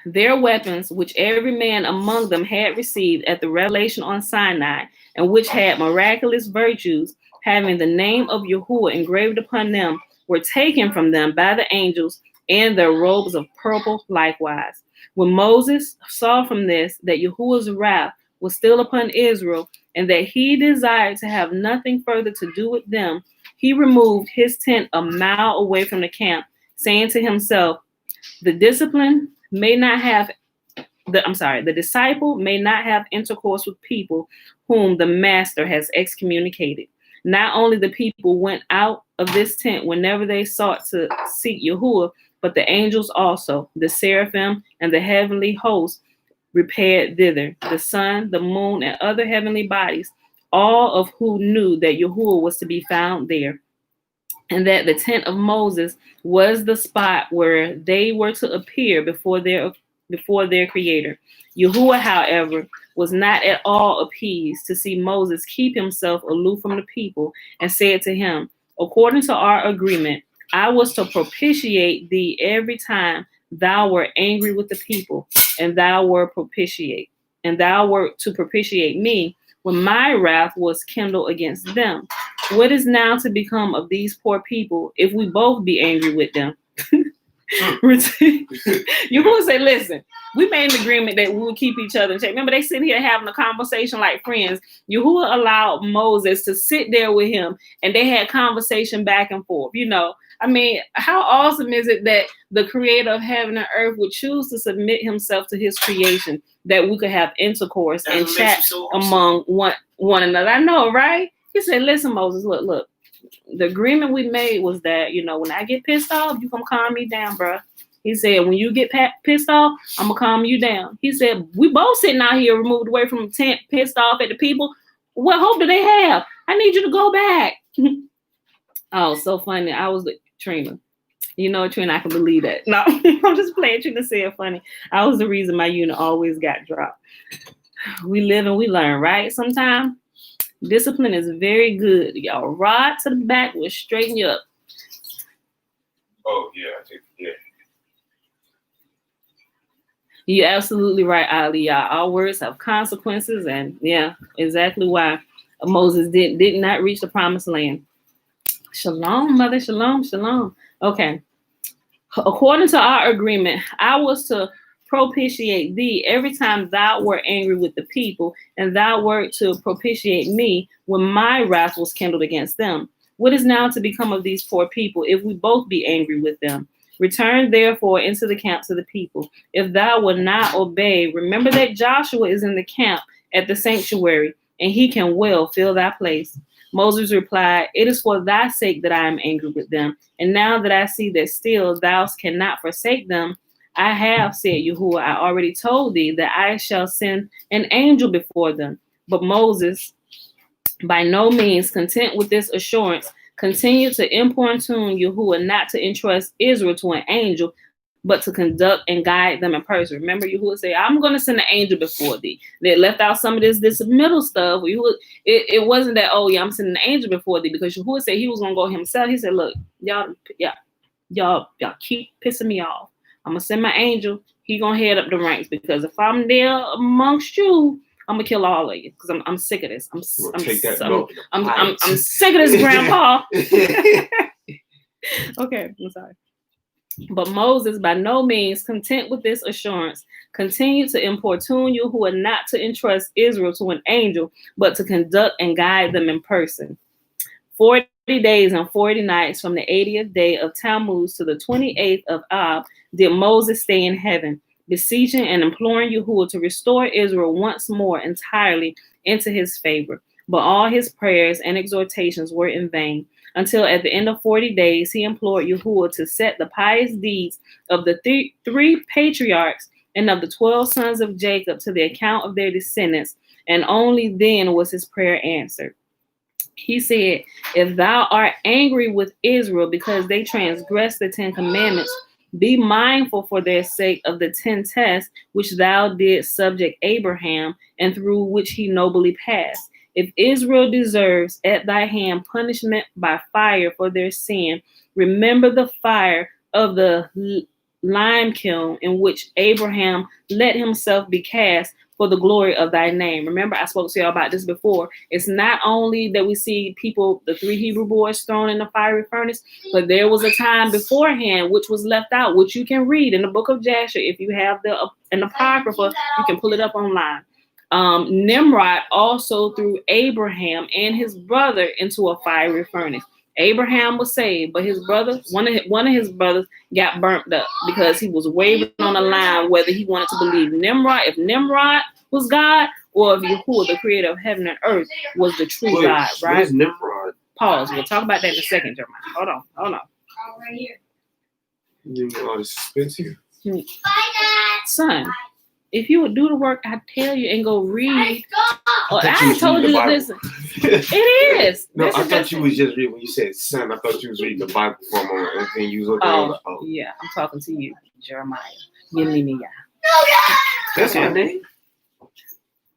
Their weapons, which every man among them had received at the revelation on Sinai, and which had miraculous virtues, having the name of Yahuah engraved upon them, were taken from them by the angels, and their robes of purple likewise. When Moses saw from this that Yahuah's wrath was still upon Israel, and that he desired to have nothing further to do with them, he removed his tent a mile away from the camp, saying to himself, the disciple may not have intercourse with people whom the master has excommunicated. Not only the people went out of this tent whenever they sought to seek Yahuah, but the angels also, the seraphim and the heavenly host repaired thither, the sun, the moon, and other heavenly bodies, all of who knew that Yahuah was to be found there, and that the tent of Moses was the spot where they were to appear before their creator. Yahuah, however, was not at all appeased to see Moses keep himself aloof from the people, and said to him, according to our agreement, I was to propitiate thee every time thou wert angry with the people, and thou wert to propitiate me when my wrath was kindled against them. What is now to become of these poor people if we both be angry with them? You're going to say, listen, we made an agreement that we would keep each other in check. Remember, they sitting here having a conversation like friends. Yahuah allowed Moses to sit there with him, and they had conversation back and forth. I mean, how awesome is it that the creator of heaven and earth would choose to submit himself to his creation, that we could have intercourse and chat among one another? I know, right? He said, listen, Moses, look. The agreement we made was that, when I get pissed off, you come calm me down, bro. He said, when you get pissed off, I'm going to calm you down. He said, we both sitting out here removed away from the tent, pissed off at the people. What hope do they have? I need you to go back. Oh, so funny. I was Trina. Trina, I can believe that. No, I'm just playing. Trina said funny. I was the reason my unit always got dropped. We live and we learn, right? Sometimes discipline is very good. Y'all rod to the back will straighten you up. Oh, yeah, I think, yeah. You're absolutely right, Aliyah. Our words have consequences, and yeah, exactly why Moses did not reach the promised land. Shalom, mother. Shalom, shalom. Okay. According to our agreement, I was to propitiate thee every time thou wert angry with the people, and thou wert to propitiate me when my wrath was kindled against them. What is now to become of these poor people if we both be angry with them? Return therefore into the camps of the people. If thou wilt not obey, remember that Joshua is in the camp at the sanctuary, and he can well fill thy place. Moses replied, it is for thy sake that I am angry with them. And now that I see that still thou cannot forsake them, I have, said Yahuah, I already told thee that I shall send an angel before them. But Moses, by no means content with this assurance, continued to importune Yahuah not to entrust Israel to an angel, but to conduct and guide them in person. Remember, Yahuah said, I'm going to send an angel before thee. They left out some of this middle stuff. It wasn't that, oh, yeah, I'm sending an angel before thee, because Yahuah said he was going to go himself. He said, look, y'all keep pissing me off. I'm going to send my angel. He going to head up the ranks, because if I'm there amongst you, I'm going to kill all of you, because I'm sick of this. I'm sick of this, Grandpa. Okay, I'm sorry. But Moses, by no means content with this assurance, continued to importune Yahuah not to entrust Israel to an angel, but to conduct and guide them in person. 40 days and 40 nights from the 80th day of Tammuz to the 28th of Ab did Moses stay in heaven, beseeching and imploring Yahuah to restore Israel once more entirely into his favor. But all his prayers and exhortations were in vain, until at the end of 40 days, he implored Yahuah to set the pious deeds of the three patriarchs and of the 12 sons of Jacob to the account of their descendants, and only then was his prayer answered. He said, if thou art angry with Israel because they transgressed the 10 commandments, be mindful for their sake of the 10 tests which thou didst subject Abraham, and through which he nobly passed. If Israel deserves at thy hand punishment by fire for their sin, remember the fire of the lime kiln in which Abraham let himself be cast for the glory of thy name. Remember, I spoke to you about this before. It's not only that we see people, the 3 Hebrew boys thrown in the fiery furnace, but there was a time beforehand which was left out, which you can read in the book of Jasher. If you have an apocrypha, you can pull it up online. Nimrod also threw Abraham and his brother into a fiery furnace. Abraham was saved, but his brother, one of his brothers, got burnt up because he was wavering on the line whether he wanted to believe Nimrod, if Nimrod was God, or if Yahuah, the creator of heaven and earth, was the true God, right? What is Nimrod? Pause. We'll talk about that in a second, Jeremiah. Hold on. Right here. You know all the suspense here. Son, if you would do the work, I tell you, and go read. Oh, I you told was you reading this. the It is. No, This I is thought just- you was just reading when you said son. I thought you was reading the Bible for a moment, and then you was looking at Yeah, I'm talking to you, Jeremiah. Yelenia. That's your name.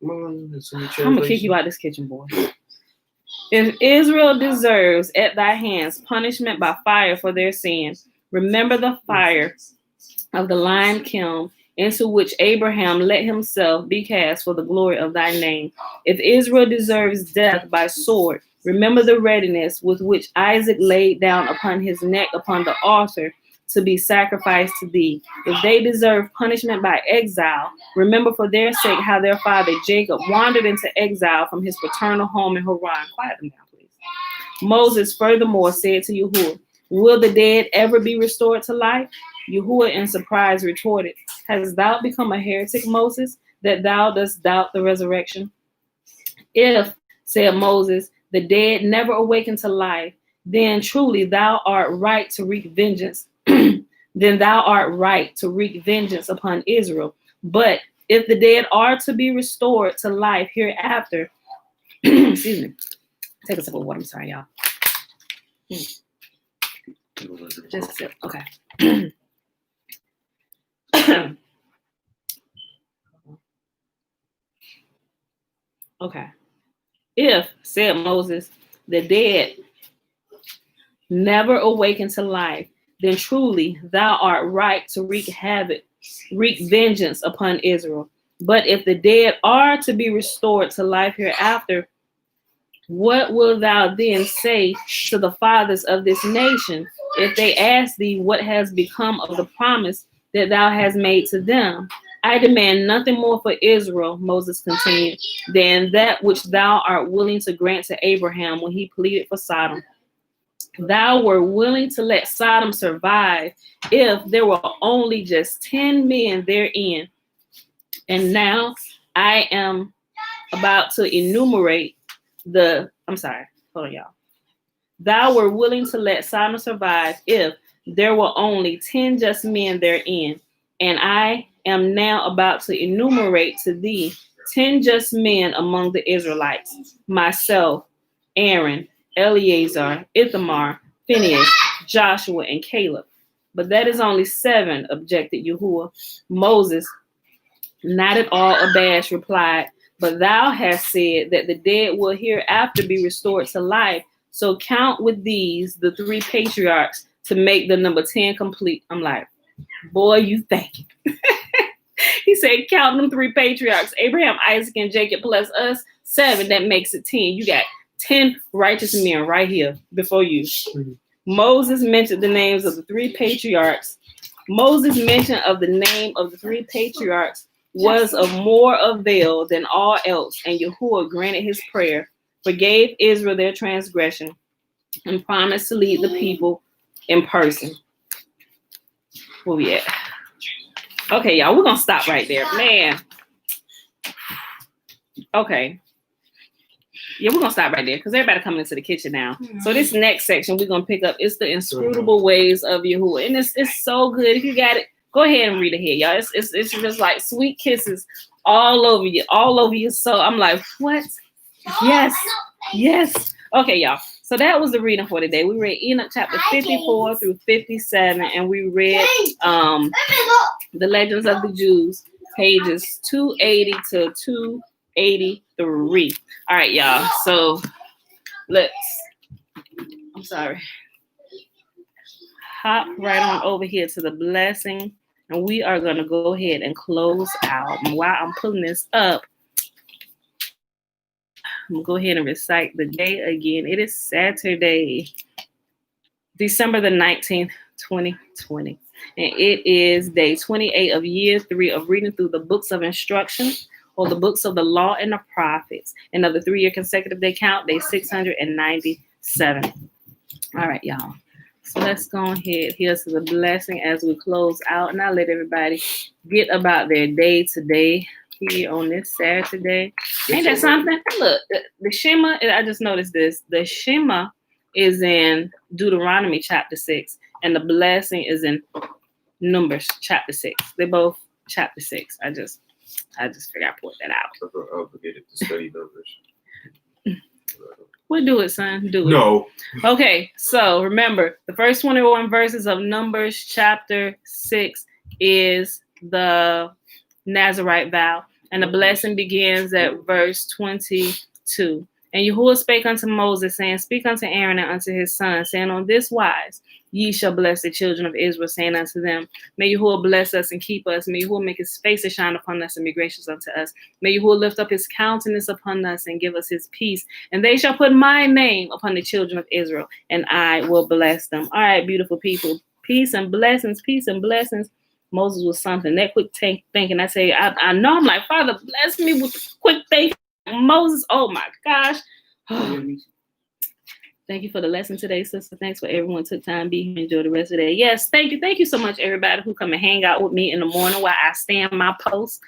I'm gonna kick you out this kitchen, boy. If Israel deserves at thy hands punishment by fire for their sins, remember the fire of the lime kiln into which Abraham let himself be cast for the glory of thy name. If Israel deserves death by sword, remember the readiness with which Isaac laid down upon his neck upon the altar to be sacrificed to thee. If they deserve punishment by exile, remember for their sake how their father Jacob wandered into exile from his paternal home in Haran. Quiet them down, please. Moses furthermore said to Yahuah, will the dead ever be restored to life? Yahuah in surprise retorted, hast thou become a heretic, Moses, that thou dost doubt the resurrection? If, said Moses, the dead never awaken to life, then truly thou art right to wreak vengeance. Then thou art right to wreak vengeance upon Israel. But if the dead are to be restored to life hereafter, excuse me, take a sip of water. I'm sorry, y'all. Just a sip. Okay. Okay. If, said Moses, the dead never awaken to life, then truly thou art right to wreak vengeance upon Israel. But if the dead are to be restored to life hereafter, what wilt thou then say to the fathers of this nation if they ask thee what has become of the promise that thou hast made to them? I demand nothing more for Israel, Moses continued, than that which thou art willing to grant to Abraham when he pleaded for Sodom. Thou were willing to let Sodom survive if there were only just 10 men therein. And now I am about to enumerate hold on, y'all. Thou were willing to let Sodom survive if there were only 10 just men therein. And I am now about to enumerate to thee 10 just men among the Israelites, myself, Aaron, Eleazar, Ithamar, Phinehas, Joshua, and Caleb. But that is only 7, objected Yahuah. Moses, not at all abashed, replied, but thou hast said that the dead will hereafter be restored to life. So count with these the 3 patriarchs to make the number 10 complete. I'm like, boy, you thinking. He said, count them 3 patriarchs, Abraham, Isaac, and Jacob, plus us, 7. That makes it 10. You got 10 righteous men right here before you. Mm-hmm. Moses mentioned the names of the 3 patriarchs. Moses' mention of the name of the 3 patriarchs was of more avail than all else, and Yahuah granted his prayer, forgave Israel their transgression, and promised to lead the people in person. Where we at? Okay, y'all, we're gonna stop right there, man. Okay. Yeah, we're gonna stop right there because everybody coming into the kitchen now. Mm-hmm. So this next section we're gonna pick up is the inscrutable ways of Yahuah, and it's so good. If you got it, go ahead and read it here, y'all. It's just like sweet kisses all over you. So I'm like, what? Yes. Okay, y'all. So that was the reading for today. We read Enoch chapter 54 through 57, and we read the Legends of the Jews, pages 280 to 283. All right, y'all. So hop right on over here to the blessing, and we are going to go ahead and close out. And while I'm pulling this up, I'm going to go ahead and recite the day again. It is Saturday, December the 19th, 2020. And it is day 28 of year 3 of reading through the books of instruction, or the books of the law and the prophets. And of the 3-year consecutive day count, day 697. All right, y'all. So let's go ahead. Here's the blessing as we close out. And I'll let everybody get about their day today here on this Saturday. Ain't that something? Look, the Shema, I just noticed this. The Shema is in Deuteronomy chapter 6, and the blessing is in Numbers chapter 6. They both chapter 6. I just figured I'd point that out. I obligated to study Numbers. We'll do it, son. Do it. No. Okay, so remember, the first 21 verses of Numbers chapter 6 is the Nazirite vow, and the blessing begins at verse 22. And Yahuah spake unto Moses, saying, Speak unto Aaron and unto his sons, saying, On this wise ye shall bless the children of Israel, saying unto them, May Yahuah bless us and keep us. May Yahuah make his face to shine upon us and be gracious unto us. May Yahuah lift up his countenance upon us and give us his peace. And they shall put my name upon the children of Israel, and I will bless them. All right, beautiful people. Peace and blessings, peace and blessings. Moses was something. That quick thinking, I say, I know, I'm like, Father, bless me with the quick thinking. Moses, oh my gosh. Thank you for the lesson today, sister. Thanks for everyone took time to be here. Enjoy the rest of the day. Yes, thank you. Thank you so much, everybody who come and hang out with me in the morning while I stand my post.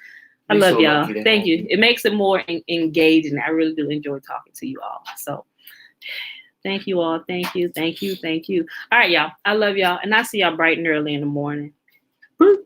I love y'all. Thank you. It makes it more engaging. I really do enjoy talking to you all. So thank you all. Thank you. Thank you. Thank you. All right, y'all. I love y'all. And I see y'all bright and early in the morning. Peace.